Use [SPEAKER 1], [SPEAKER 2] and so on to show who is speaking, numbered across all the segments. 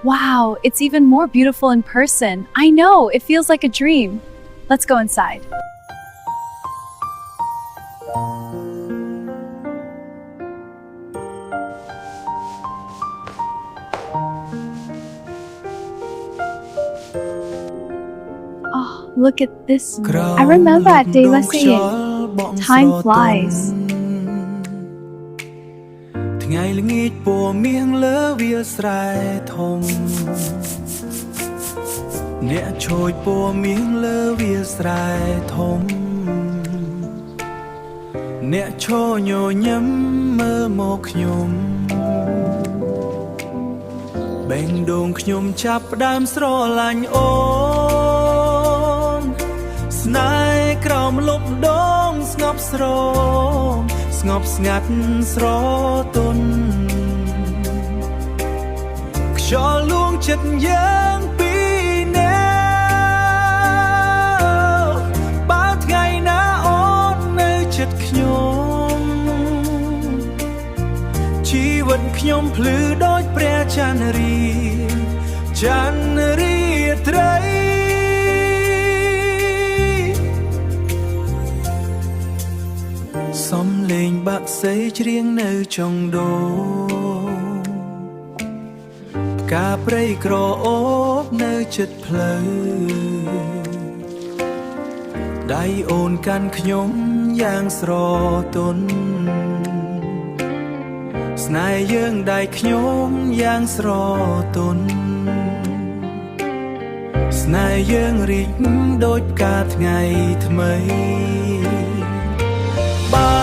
[SPEAKER 1] Wow, it's even more beautiful in person. I know, it feels like a dream. Let's go inside. Oh, look at this. I remember Deva saying, time flies.
[SPEAKER 2] ថ្ងៃល្ងាចពណ៌មាសលើវាលស្រែធំអ្នកឈរពណ៌មាសលើវាលស្រែធំអ្នកឈរញញឹមមើលមកខ្ញុំបេះដូងខ្ញុំចាប់ផ្ដើមស្រឡាញ់អូនស្នេហ៍ក្រោមលប់ដងស្ងប់ស្រងស្ងប់ស្ងាត់ស្រទន់ខ្យល់លួងចិត្តយើងពីរនាក់បើថ្ងៃណាអូននៅចិត្តខ្ញុំជីវិតខ្ញុំភ្លឺដូចព្រះច័ន្ទរាច័ន្ទរាត្រីសំឡេងបាក់សីច្រៀងនៅចុងដូងផ្កាព្រៃក្រអូបនៅជិតផ្លូវដៃអូនកាន់ខ្ញុំយ៉ាងស្រទន់ស្នេហ៍យើងដៃខ្ញុំយ៉ាងស្រទន់ស្នេហ៍យើងរីកដូចផ្កាថ្ងៃថ្មីបើ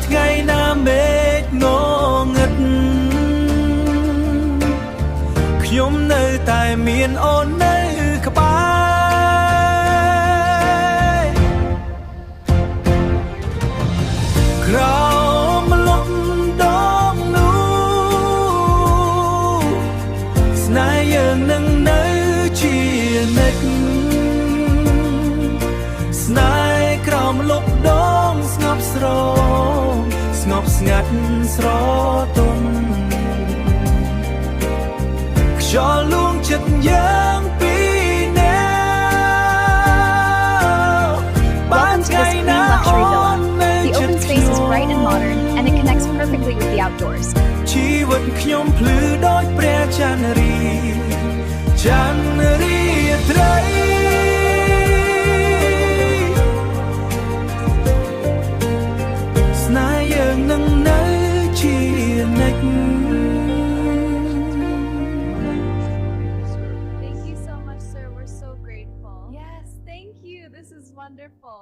[SPEAKER 2] ថ្ងៃណាមេឃងងឹតខ្ញុំនៅតែមានអូននៅក្បែរក្រោមលំដងនោះស្នេហ៍យើងនឹងនៅជានិច្ចស្នេហ៍ក្រោមលំដងស្ងប់ស្រងស្ងប់ស្ងាត់ស្រទន់ខ្យល់លួងចិត្តយើងពីរនាក់បានថ្ងៃណាអូននៅចិត្តខ្ញុំ
[SPEAKER 1] The open space is bright and modern, and it connects perfectly with the outdoors.
[SPEAKER 2] ជីវិតខ្ញុំភ្លឺដូចព្រះច័ន្ទរាច័ន្ទរាត្រីស្នេហ៍យើងនឹងនៅជានិច្ច
[SPEAKER 1] Thank you so much, sir. We're so grateful. Yes, thank you. This is wonderful.